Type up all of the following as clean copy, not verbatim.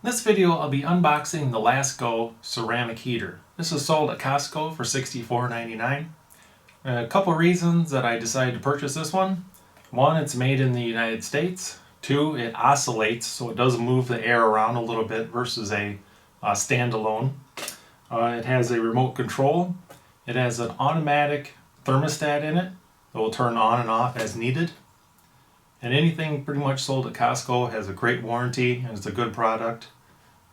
In this video, I'll be unboxing the Lasko ceramic heater. This is sold at Costco for $64.99. A couple reasons that I decided to purchase this one. One, it's made in the United States. Two, it oscillates, so it does move the air around a little bit versus a standalone. It has a remote control. It has an automatic thermostat in it that will turn on and off as needed. And anything pretty much sold at Costco has a great warranty and it's a good product.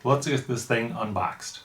Let's get this thing unboxed.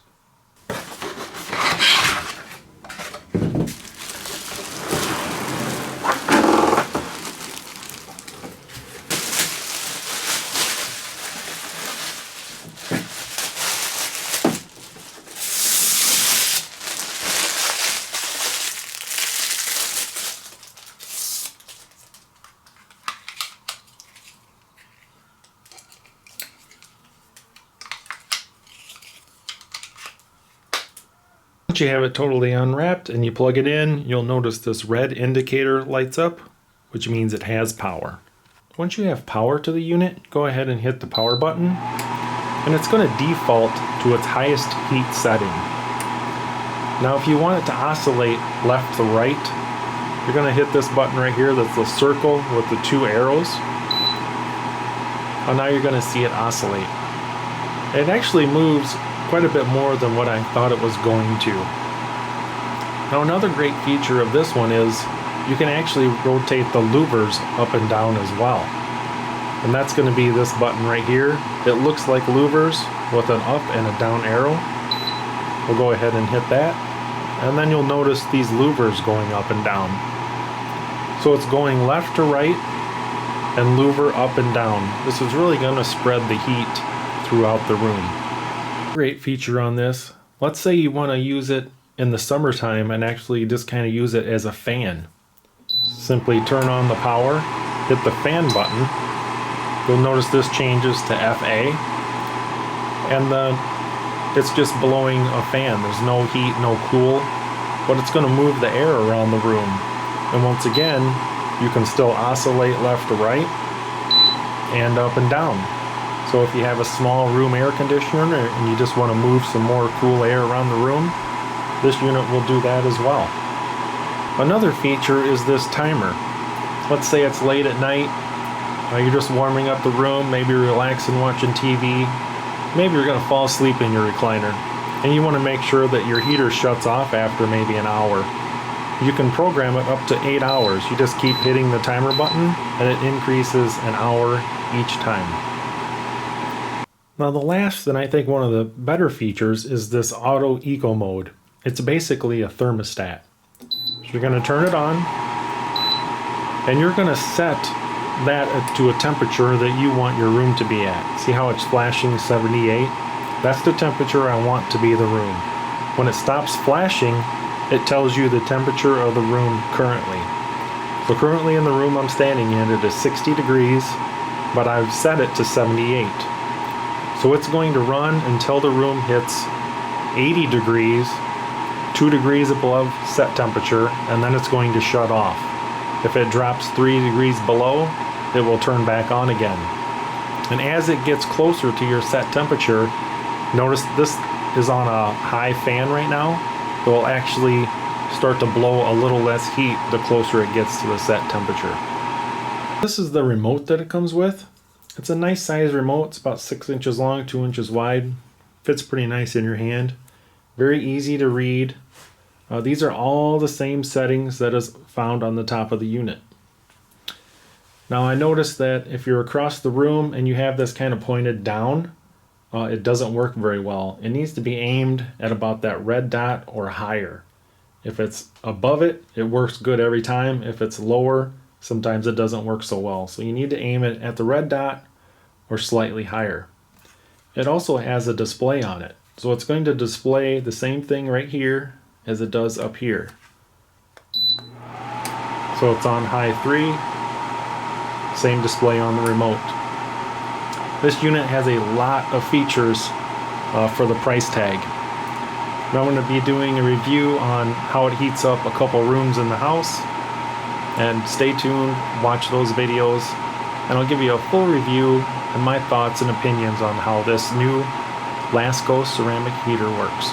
Once you have it totally unwrapped and you plug it in, you'll notice this red indicator lights up, which means it has power. Once you have power to the unit, go ahead and hit the power button, and it's going to default to its highest heat setting. Now if you want it to oscillate left to right, you're going to hit this button right here that's the circle with the two arrows. And now you're going to see it oscillate. It actually moves quite a bit more than what I thought it was going to. Now another great feature of this one is you can actually rotate the louvers up and down as well. And that's going to be this button right here. It looks like louvers with an up and a down arrow. We'll go ahead and hit that. And then you'll notice these louvers going up and down. So it's going left to right and louver up and down. This is really going to spread the heat throughout the room. Great feature on this. Let's say you want to use it in the summertime and actually just kind of use it as a fan. Simply turn on the power, hit the fan button. You'll notice this changes to FA, and then it's just blowing a fan. There's no heat, no cool, but it's going to move the air around the room. And once again, you can still oscillate left to right and up and down. So if you have a small room air conditioner and you just want to move some more cool air around the room, this unit will do that as well. Another feature is this timer. Let's say it's late at night, you're just warming up the room, maybe relaxing watching TV, maybe you're going to fall asleep in your recliner, and you want to make sure that your heater shuts off after maybe an hour. You can program it up to 8 hours. You just keep hitting the timer button and it increases an hour each time. Now the last, and I think one of the better features, is this auto eco mode. It's basically a thermostat. So you're going to turn it on and you're going to set that to a temperature that you want your room to be at. See how it's flashing 78? That's the temperature I want to be the room. When it stops flashing, it tells you the temperature of the room currently. So currently in the room I'm standing in, it is 60 degrees, but I've set it to 78. So it's going to run until the room hits 80 degrees, 2 degrees above set temperature, and then it's going to shut off. If it drops 3 degrees below, it will turn back on again. And as it gets closer to your set temperature, notice this is on a high fan right now. It will actually start to blow a little less heat the closer it gets to the set temperature. This is the remote that it comes with. It's a nice size remote. It's about 6 inches long, 2 inches wide. Fits pretty nice in your hand. Very easy to read. These are all the same settings that is found on the top of the unit. Now I noticed that if you're across the room and you have this kind of pointed down, it doesn't work very well. It needs to be aimed at about that red dot or higher. If it's above it, it works good every time. If it's lower, sometimes it doesn't work so well. So you need to aim it at the red dot or slightly higher. It also has a display on it. So it's going to display the same thing right here as it does up here. So it's on high 3, same display on the remote. This unit has a lot of features for the price tag. I'm going to be doing a review on how it heats up a couple rooms in the house. And stay tuned, watch those videos, and I'll give you a full review and my thoughts and opinions on how this new Lasko ceramic heater works.